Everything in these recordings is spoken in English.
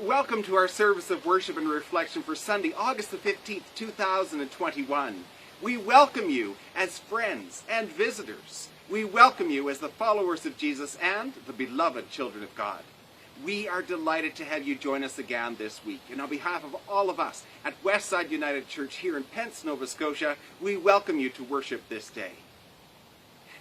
Welcome to our service of worship and reflection for Sunday, August the 15th, 2021. We welcome you as friends and visitors. We welcome you as the followers of Jesus and the beloved children of God. We are delighted to have you join us again this week. And on behalf of all of us at Westside United Church here in Pence, Nova Scotia, we welcome you to worship this day.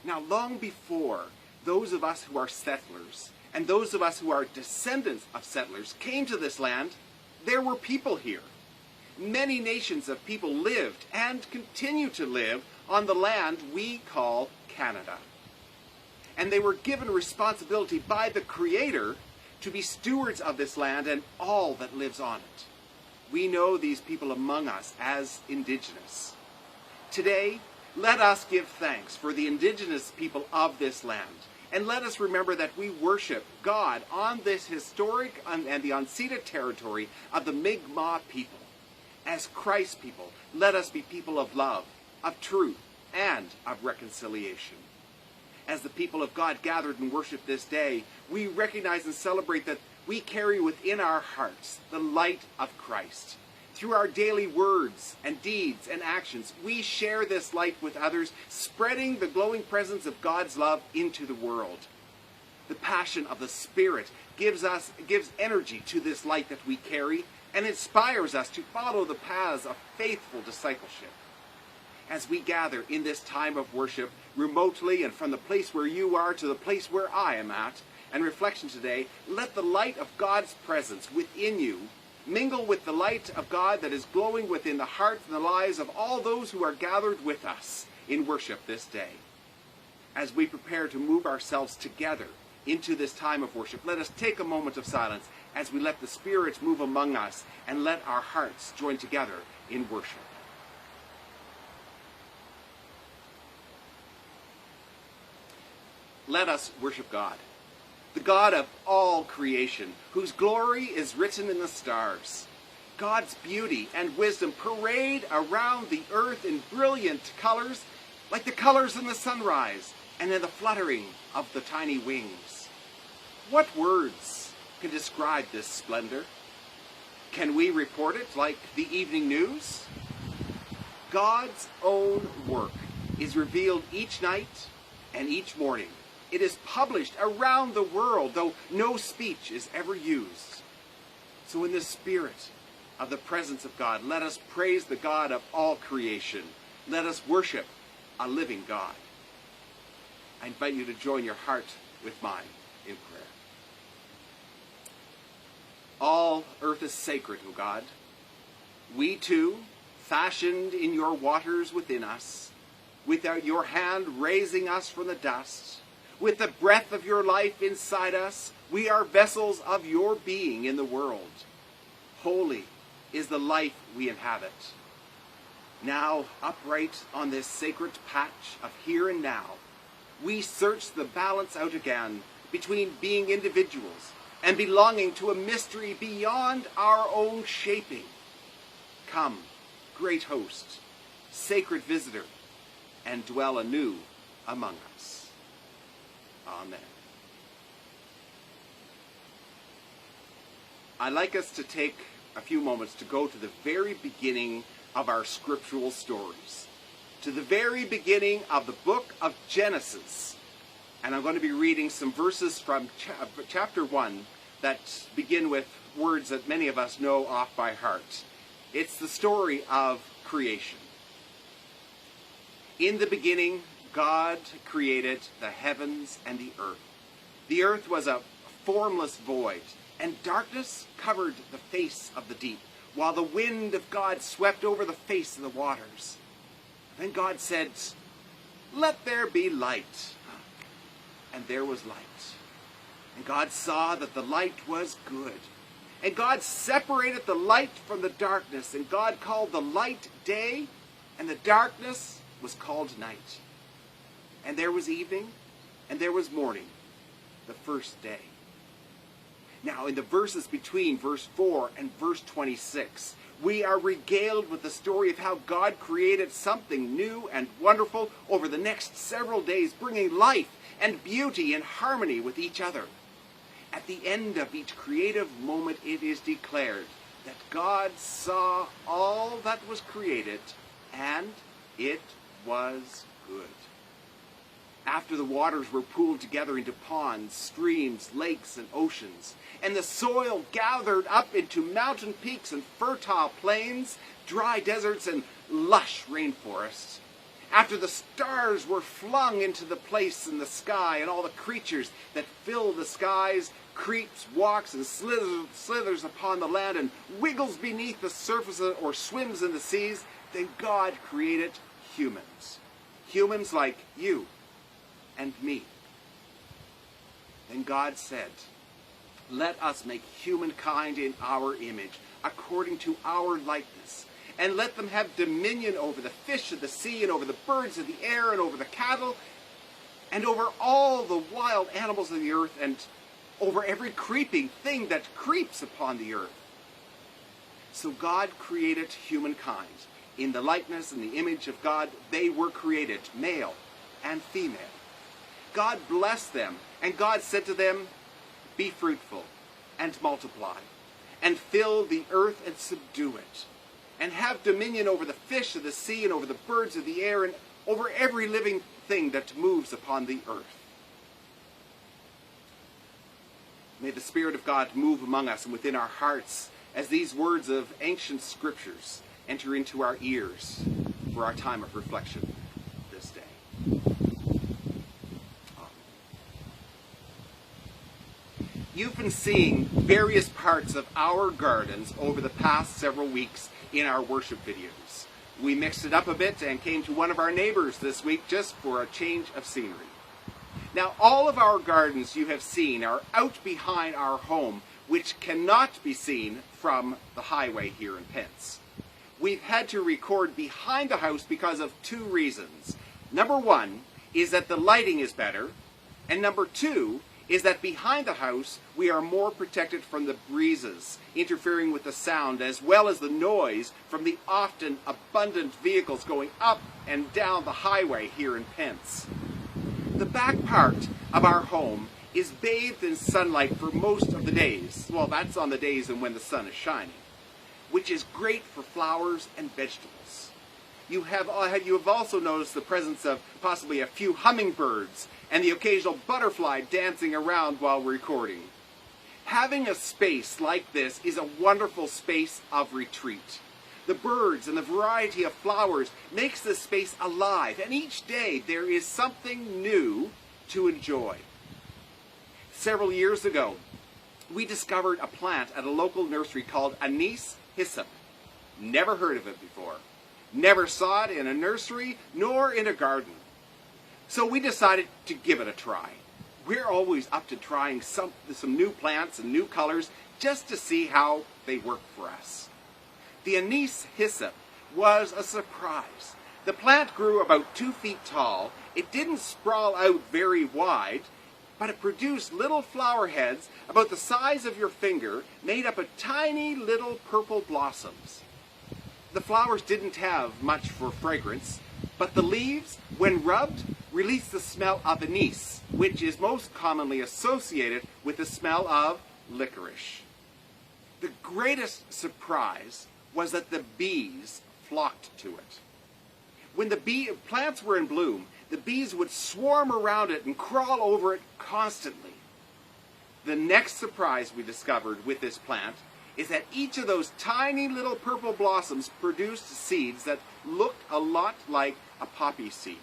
Now, long before those of us who are settlers and those of us who are descendants of settlers came to this land, there were people here. Many nations of people lived and continue to live on the land we call Canada. And they were given responsibility by the Creator to be stewards of this land and all that lives on it. We know these people among us as Indigenous. Today, let us give thanks for the Indigenous people of this land. And let us remember that we worship God on this historic and the unceded territory of the Mi'kmaq people. As Christ's people, let us be people of love, of truth, and of reconciliation. As the people of God gathered and worship this day, we recognize and celebrate that we carry within our hearts the light of Christ. Through our daily words and deeds and actions, we share this light with others, spreading the glowing presence of God's love into the world. The passion of the Spirit gives energy to this light that we carry and inspires us to follow the paths of faithful discipleship. As we gather in this time of worship, remotely and from the place where you are to the place where I am at, and reflection today, let the light of God's presence within you mingle with the light of God that is glowing within the hearts and the lives of all those who are gathered with us in worship this day. As we prepare to move ourselves together into this time of worship, let us take a moment of silence as we let the Spirit move among us and let our hearts join together in worship. Let us worship God, the God of all creation, whose glory is written in the stars. God's beauty and wisdom parade around the earth in brilliant colors, like the colors in the sunrise and in the fluttering of the tiny wings. What words can describe this splendor? Can we report it like the evening news? God's own work is revealed each night and each morning. It is published around the world, though no speech is ever used. So in the spirit of the presence of God, let us praise the God of all creation. Let us worship a living God. I invite you to join your heart with mine in prayer. All earth is sacred, O God. We too, fashioned in your waters within us, without your hand raising us from the dust, with the breath of your life inside us, we are vessels of your being in the world. Holy is the life we inhabit. Now, upright on this sacred patch of here and now, we search the balance out again between being individuals and belonging to a mystery beyond our own shaping. Come, great host, sacred visitor, and dwell anew among us. Amen. I'd like us to take a few moments to go to the very beginning of our scriptural stories, to the very beginning of the book of Genesis. And I'm going to be reading some verses from chapter 1 that begin with words that many of us know off by heart. It's the story of creation. In the beginning, God created the heavens and the earth. The earth was a formless void, and darkness covered the face of the deep, while the wind of God swept over the face of the waters. Then God said, "Let there be light." And there was light. And God saw that the light was good. And God separated the light from the darkness, and God called the light day, and the darkness was called night. And there was evening, and there was morning, the first day. Now, in the verses between verse 4 and verse 26, we are regaled with the story of how God created something new and wonderful over the next several days, bringing life and beauty and harmony with each other. At the end of each creative moment, it is declared that God saw all that was created, and it was good. After the waters were pooled together into ponds, streams, lakes, and oceans, and the soil gathered up into mountain peaks and fertile plains, dry deserts, and lush rainforests, after the stars were flung into the place in the sky, and all the creatures that fill the skies creeps, walks, and slithers upon the land, and wiggles beneath the surface or swims in the seas, then God created humans. Humans like you and me. Then God said, "Let us make humankind in our image, according to our likeness, and let them have dominion over the fish of the sea, and over the birds of the air, and over the cattle, and over all the wild animals of the earth, and over every creeping thing that creeps upon the earth." So God created humankind. In the likeness and the image of God, they were created, male and female. God blessed them, and God said to them, "Be fruitful, and multiply, and fill the earth and subdue it, and have dominion over the fish of the sea, and over the birds of the air, and over every living thing that moves upon the earth." May the Spirit of God move among us and within our hearts as these words of ancient scriptures enter into our ears for our time of reflection this day. You've been seeing various parts of our gardens over the past several weeks in our worship videos. We mixed it up a bit and came to one of our neighbors this week just for a change of scenery. Now, all of our gardens you have seen are out behind our home, which cannot be seen from the highway here in Pence. We've had to record behind the house because of two reasons. Number one is that the lighting is better, and number two is that behind the house we are more protected from the breezes interfering with the sound, as well as the noise from the often abundant vehicles going up and down the highway here in Pence. The back part of our home is bathed in sunlight for most of the days. Well, that's on the days when the sun is shining, which is great for flowers and vegetables. You have also noticed the presence of possibly a few hummingbirds and the occasional butterfly dancing around while recording. Having a space like this is a wonderful space of retreat. The birds and the variety of flowers makes this space alive, and each day there is something new to enjoy. Several years ago, we discovered a plant at a local nursery called anise hyssop. Never heard of it before. Never saw it in a nursery nor in a garden. So we decided to give it a try. We're always up to trying some new plants and new colors just to see how they work for us. The anise hyssop was a surprise. The plant grew about 2 feet tall. It didn't sprawl out very wide, but it produced little flower heads about the size of your finger, made up of tiny little purple blossoms. The flowers didn't have much for fragrance, but the leaves, when rubbed, released the smell of anise, which is most commonly associated with the smell of licorice. The greatest surprise was that the bees flocked to it. When the plants were in bloom, the bees would swarm around it and crawl over it constantly. The next surprise we discovered with this plant is that each of those tiny little purple blossoms produced seeds that looked a lot like a poppy seed.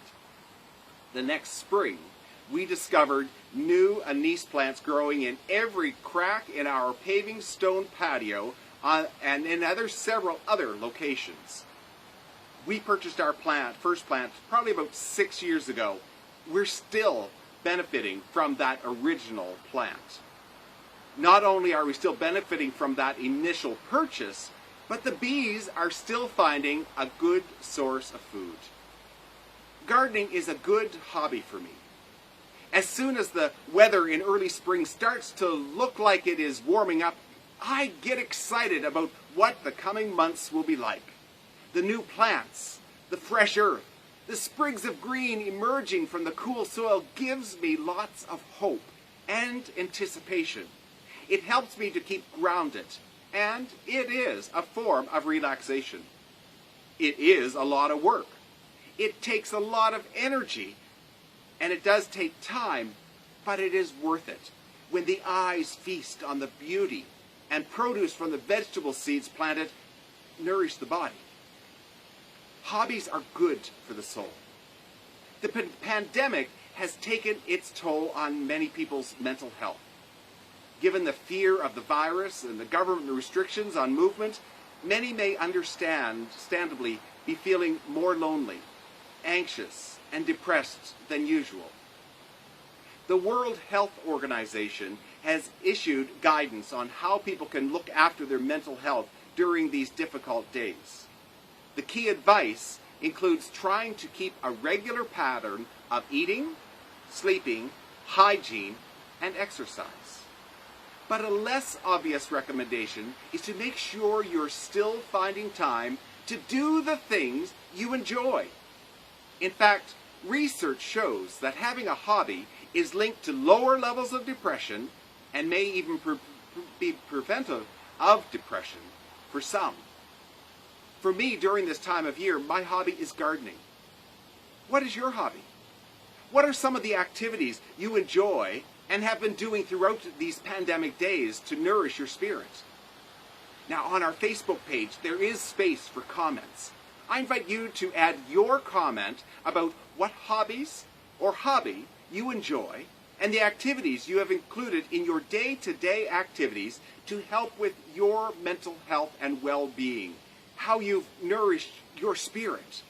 The next spring, we discovered new anise plants growing in every crack in our paving stone patio and in several other locations. We purchased our first plant, probably about 6 years ago. We're still benefiting from that original plant. Not only are we still benefiting from that initial purchase, but the bees are still finding a good source of food. Gardening is a good hobby for me. As soon as the weather in early spring starts to look like it is warming up, I get excited about what the coming months will be like. The new plants, the fresh earth, the sprigs of green emerging from the cool soil gives me lots of hope and anticipation. It helps me to keep grounded, and it is a form of relaxation. It is a lot of work. It takes a lot of energy, and it does take time, but it is worth it when the eyes feast on the beauty and produce from the vegetable seeds planted nourish the body. Hobbies are good for the soul. The pandemic has taken its toll on many people's mental health. Given the fear of the virus and the government restrictions on movement, many may understandably be feeling more lonely, anxious, and depressed than usual. The World Health Organization has issued guidance on how people can look after their mental health during these difficult days. The key advice includes trying to keep a regular pattern of eating, sleeping, hygiene, and exercise. But a less obvious recommendation is to make sure you're still finding time to do the things you enjoy. In fact, research shows that having a hobby is linked to lower levels of depression and may even be preventive of depression for some. For me, during this time of year, my hobby is gardening. What is your hobby? What are some of the activities you enjoy and have been doing throughout these pandemic days to nourish your spirit? Now, on our Facebook page, there is space for comments. I invite you to add your comment about what hobbies or hobby you enjoy and the activities you have included in your day-to-day activities to help with your mental health and well-being, how you've nourished your spirit.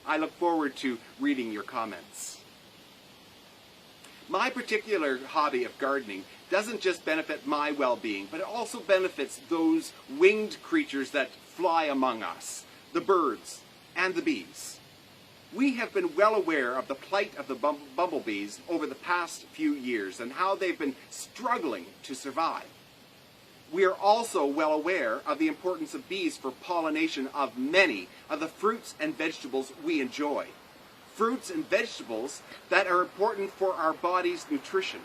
I look forward to reading your comments. My particular hobby of gardening doesn't just benefit my well-being, but it also benefits those winged creatures that fly among us, the birds and the bees. We have been well aware of the plight of the bumblebees over the past few years and how they've been struggling to survive. We are also well aware of the importance of bees for pollination of many of the fruits and vegetables we enjoy. Fruits and vegetables that are important for our body's nutrition.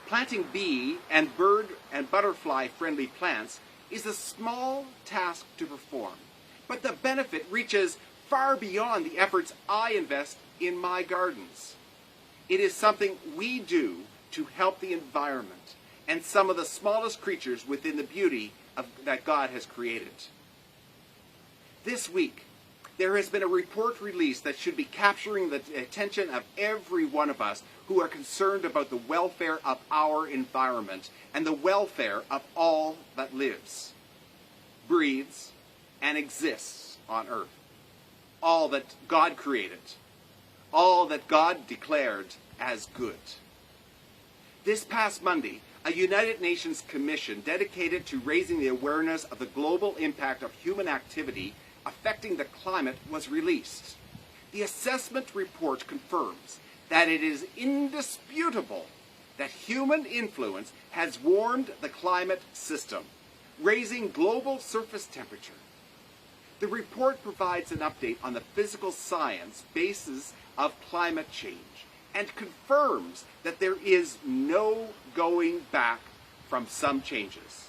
Planting bee and bird and butterfly friendly plants is a small task to perform, but the benefit reaches far beyond the efforts I invest in my gardens. It is something we do to help the environment and some of the smallest creatures within the beauty that God has created. This week, there has been a report released that should be capturing the attention of every one of us who are concerned about the welfare of our environment and the welfare of all that lives, breathes, and exists on earth. All that God created, all that God declared as good. This past Monday, a United Nations commission dedicated to raising the awareness of the global impact of human activity affecting the climate was released. The assessment report confirms that it is indisputable that human influence has warmed the climate system, raising global surface temperature. The report provides an update on the physical science basis of climate change and confirms that there is no going back from some changes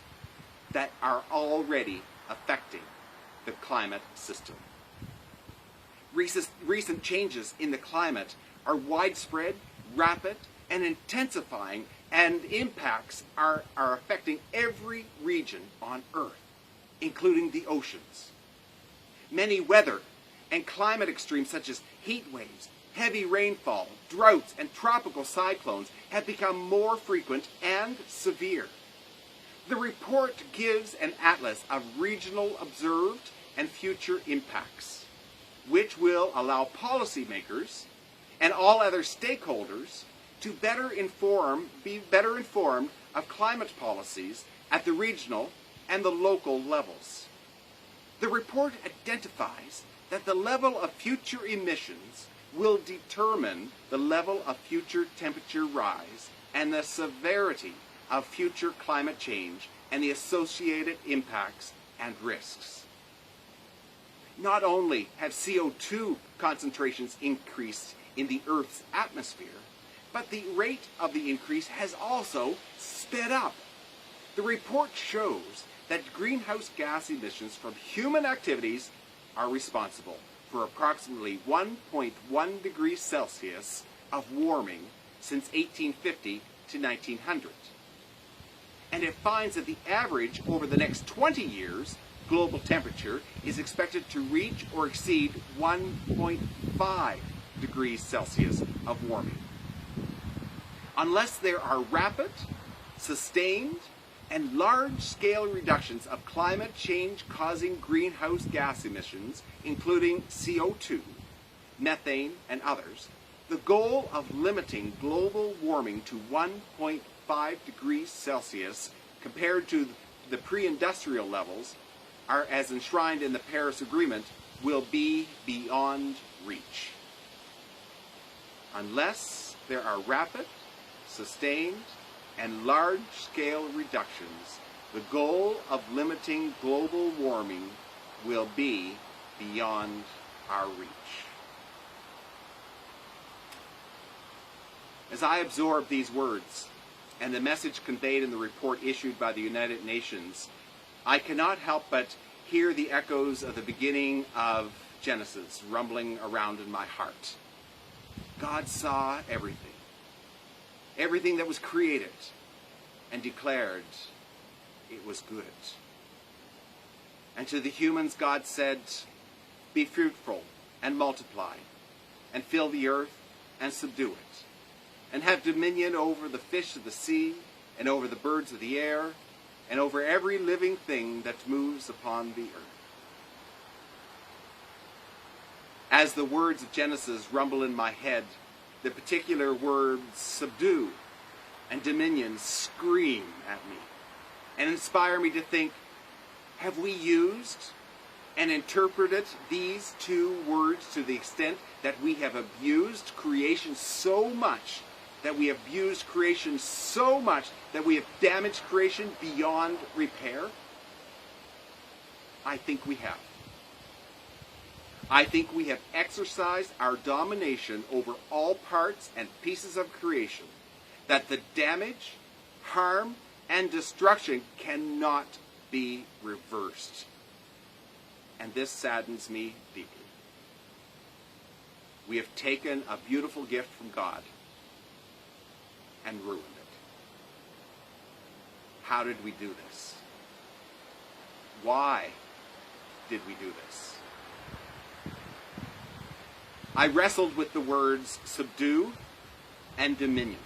that are already affecting the climate system. Recent changes in the climate are widespread, rapid, and intensifying, and impacts are affecting every region on Earth, including the oceans. Many weather and climate extremes such as heat waves, heavy rainfall, droughts, and tropical cyclones have become more frequent and severe. The report gives an atlas of regional observed and future impacts, which will allow policymakers and all other stakeholders to be better informed of climate policies at the regional and the local levels. The report identifies that the level of future emissions will determine the level of future temperature rise and the severity of future climate change and the associated impacts and risks. Not only have CO2 concentrations increased in the Earth's atmosphere, but the rate of the increase has also sped up. The report shows that greenhouse gas emissions from human activities are responsible for approximately 1.1 degrees Celsius of warming since 1850 to 1900. And it finds that the average over the next 20 years global temperature is expected to reach or exceed 1.5 degrees Celsius of warming. Unless there are rapid, sustained, and large-scale reductions of climate change-causing greenhouse gas emissions, including CO2, methane, and others, the goal of limiting global warming to 1.5 degrees Celsius compared to the pre-industrial levels are as enshrined in the Paris Agreement will be beyond reach. Unless there are rapid, sustained, and large-scale reductions, the goal of limiting global warming will be beyond our reach. As I absorb these words and the message conveyed in the report issued by the United Nations, I cannot help but hear the echoes of the beginning of Genesis rumbling around in my heart. God saw everything, everything that was created, and declared it was good. And to the humans God said, "Be fruitful and multiply, and fill the earth and subdue it, and have dominion over the fish of the sea, and over the birds of the air, and over every living thing that moves upon the earth." As the words of Genesis rumble in my head, the particular words subdue and dominion scream at me and inspire me to think, have we used and interpreted these two words to the extent that we have abused creation so much, that we have abused creation so much, that we have damaged creation beyond repair? I think we have. I think we have exercised our domination over all parts and pieces of creation, that the damage, harm, and destruction cannot be reversed. And this saddens me deeply. We have taken a beautiful gift from God and ruined it. How did we do this? Why did we do this? I wrestled with the words subdue and dominion,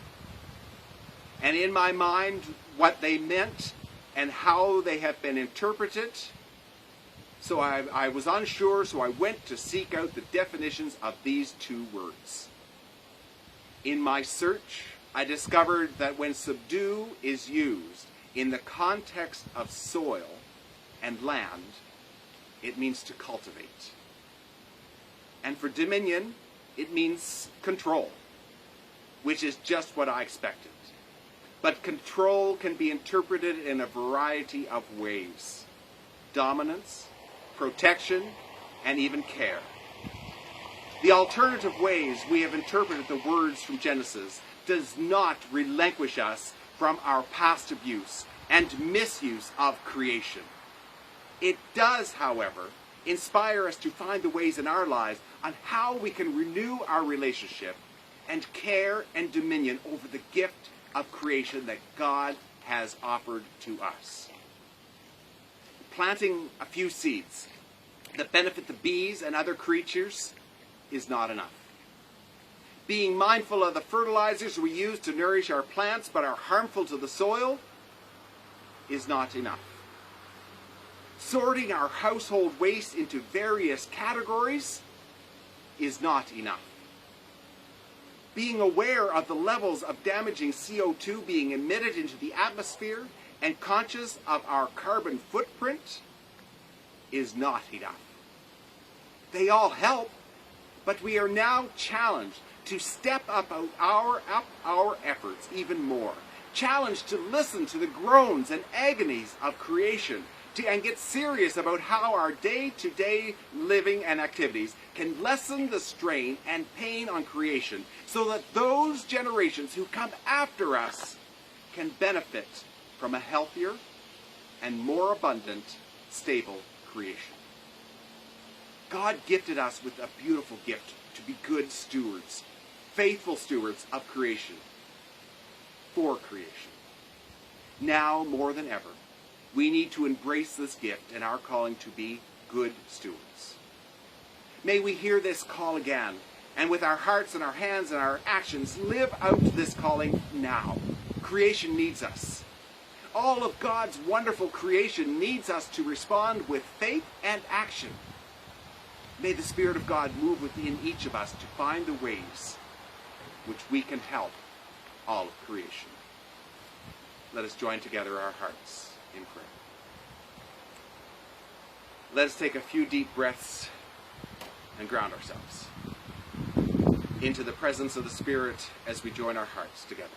and in my mind what they meant and how they have been interpreted. So I was unsure, so I went to seek out the definitions of these two words. In my search, I discovered that when subdue is used in the context of soil and land, it means to cultivate. And for dominion, it means control, which is just what I expected. But control can be interpreted in a variety of ways: dominance, protection, and even care. The alternative ways we have interpreted the words from Genesis does not relinquish us from our past abuse and misuse of creation. It does, however, inspire us to find the ways in our lives on how we can renew our relationship and care and dominion over the gift of creation that God has offered to us. Planting a few seeds that benefit the bees and other creatures is not enough. Being mindful of the fertilizers we use to nourish our plants but are harmful to the soil is not enough. Sorting our household waste into various categories is not enough. Being aware of the levels of damaging CO2 being emitted into the atmosphere and conscious of our carbon footprint is not enough. They all help, but we are now challenged to step up our efforts even more. Challenged to listen to the groans and agonies of creation, and get serious about how our day-to-day living and activities can lessen the strain and pain on creation so that those generations who come after us can benefit from a healthier and more abundant, stable creation. God gifted us with a beautiful gift to be good stewards, faithful stewards of creation, for creation. Now, more than ever, we need to embrace this gift and our calling to be good stewards. May we hear this call again, and with our hearts and our hands and our actions, live out this calling now. Creation needs us. All of God's wonderful creation needs us to respond with faith and action. May the Spirit of God move within each of us to find the ways which we can help all of creation. Let us join together our hearts in prayer. Let us take a few deep breaths and ground ourselves into the presence of the Spirit as we join our hearts together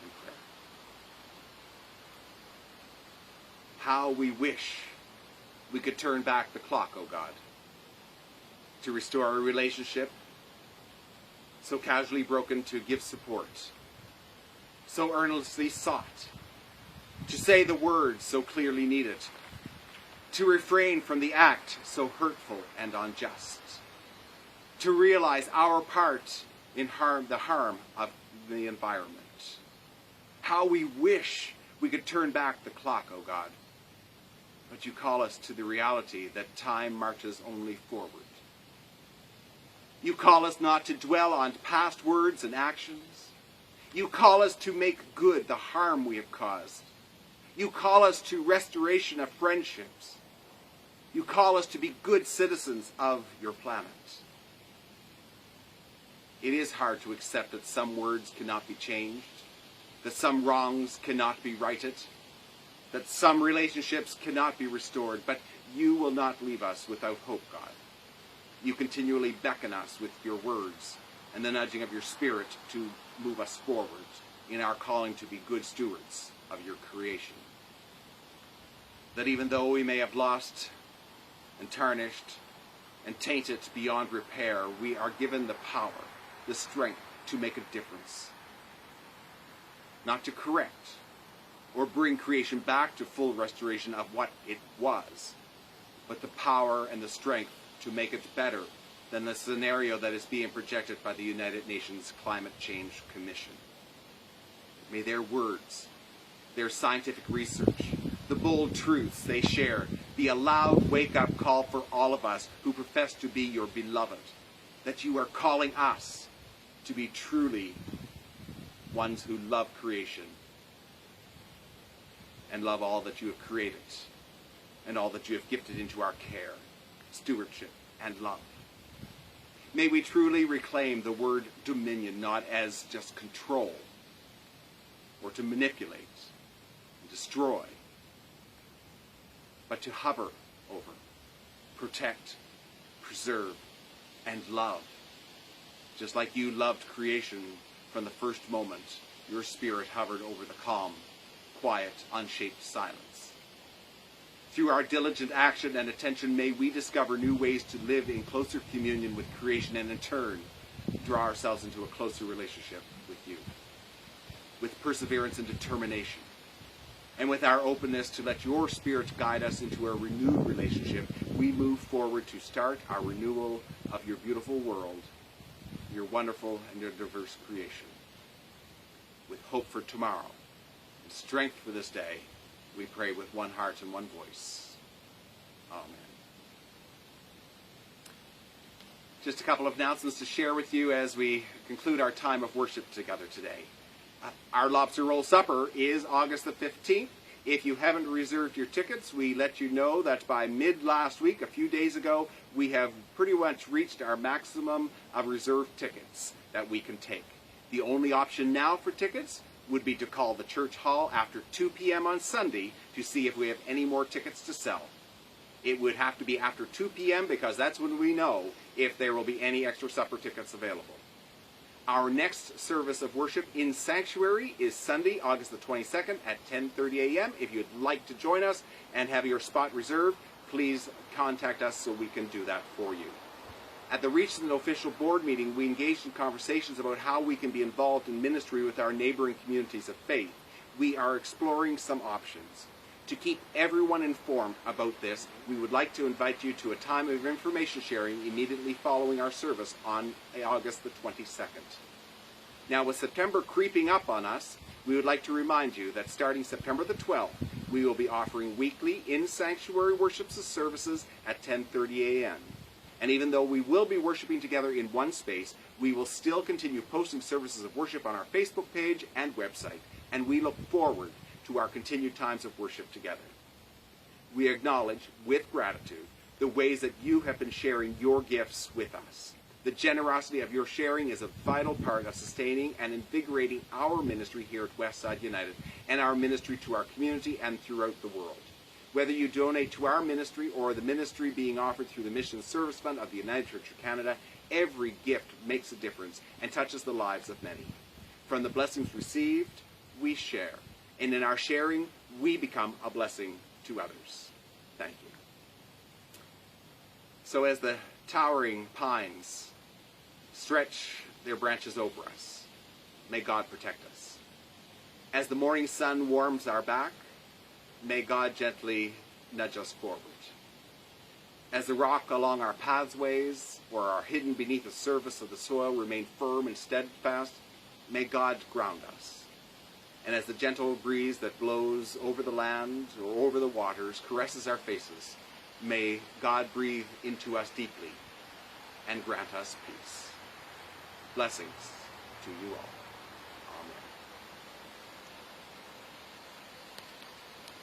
in prayer. How we wish we could turn back the clock, O God, to restore our relationship, so casually broken, to give support, so earnestly sought, to say the words so clearly needed, to refrain from the act so hurtful and unjust, to realize our part in the harm of the environment. How we wish we could turn back the clock, O God, but you call us to the reality that time marches only forward. You call us not to dwell on past words and actions. You call us to make good the harm we have caused. You call us to restoration of friendships. You call us to be good citizens of your planet. It is hard to accept that some words cannot be changed, that some wrongs cannot be righted, that some relationships cannot be restored, but you will not leave us without hope, God. You continually beckon us with your words and the nudging of your Spirit to move us forward in our calling to be good stewards of your creation. That even though we may have lost and tarnished and tainted beyond repair, we are given the power, the strength to make a difference. Not to correct or bring creation back to full restoration of what it was, but the power and the strength to make it better than the scenario that is being projected by the United Nations Climate Change Commission. May their words, their scientific research, the bold truths they share be a loud wake-up call for all of us who profess to be your beloved, that you are calling us to be truly ones who love creation and love all that you have created and all that you have gifted into our care, stewardship, and love. May we truly reclaim the word dominion not as just control or to manipulate and destroy, but to hover over, protect, preserve, and love. Just like you loved creation from the first moment, your Spirit hovered over the calm, quiet, unshaped silence. Through our diligent action and attention, may we discover new ways to live in closer communion with creation and in turn draw ourselves into a closer relationship with you. With perseverance and determination, and with our openness to let your Spirit guide us into a renewed relationship, we move forward to start our renewal of your beautiful world, your wonderful and your diverse creation. With hope for tomorrow and strength for this day, we pray with one heart and one voice. Amen. Just a couple of announcements to share with you as we conclude our time of worship together today. Our Lobster Roll Supper is August the 15th. If you haven't reserved your tickets, we let you know that by mid last week, a few days ago, we have pretty much reached our maximum of reserved tickets that we can take. The only option now for tickets would be to call the church hall after 2 p.m. on Sunday to see if we have any more tickets to sell. It would have to be after 2 p.m. because that's when we know if there will be any extra supper tickets available. Our next service of worship in Sanctuary is Sunday, August the 22nd at 10:30 a.m. If you'd like to join us and have your spot reserved, please contact us so we can do that for you. At the recent official board meeting, we engaged in conversations about how we can be involved in ministry with our neighboring communities of faith. We are exploring some options. To keep everyone informed about this, we would like to invite you to a time of information sharing immediately following our service on August the 22nd. Now, with September creeping up on us, we would like to remind you that starting September the 12th, we will be offering weekly in-sanctuary worship services at 10:30 a.m. And even though we will be worshiping together in one space, we will still continue posting services of worship on our Facebook page and website, and we look forward to our continued times of worship together. We acknowledge, with gratitude, the ways that you have been sharing your gifts with us. The generosity of your sharing is a vital part of sustaining and invigorating our ministry here at Westside United and our ministry to our community and throughout the world. Whether you donate to our ministry or the ministry being offered through the Mission Service Fund of the United Church of Canada, every gift makes a difference and touches the lives of many. From the blessings received, we share. And in our sharing, we become a blessing to others. Thank you. So as the towering pines stretch their branches over us, may God protect us. As the morning sun warms our back, may God gently nudge us forward. As the rock along our pathways or are hidden beneath the surface of the soil remain firm and steadfast, may God ground us. And as the gentle breeze that blows over the land or over the waters caresses our faces, may God breathe into us deeply and grant us peace. Blessings to you all.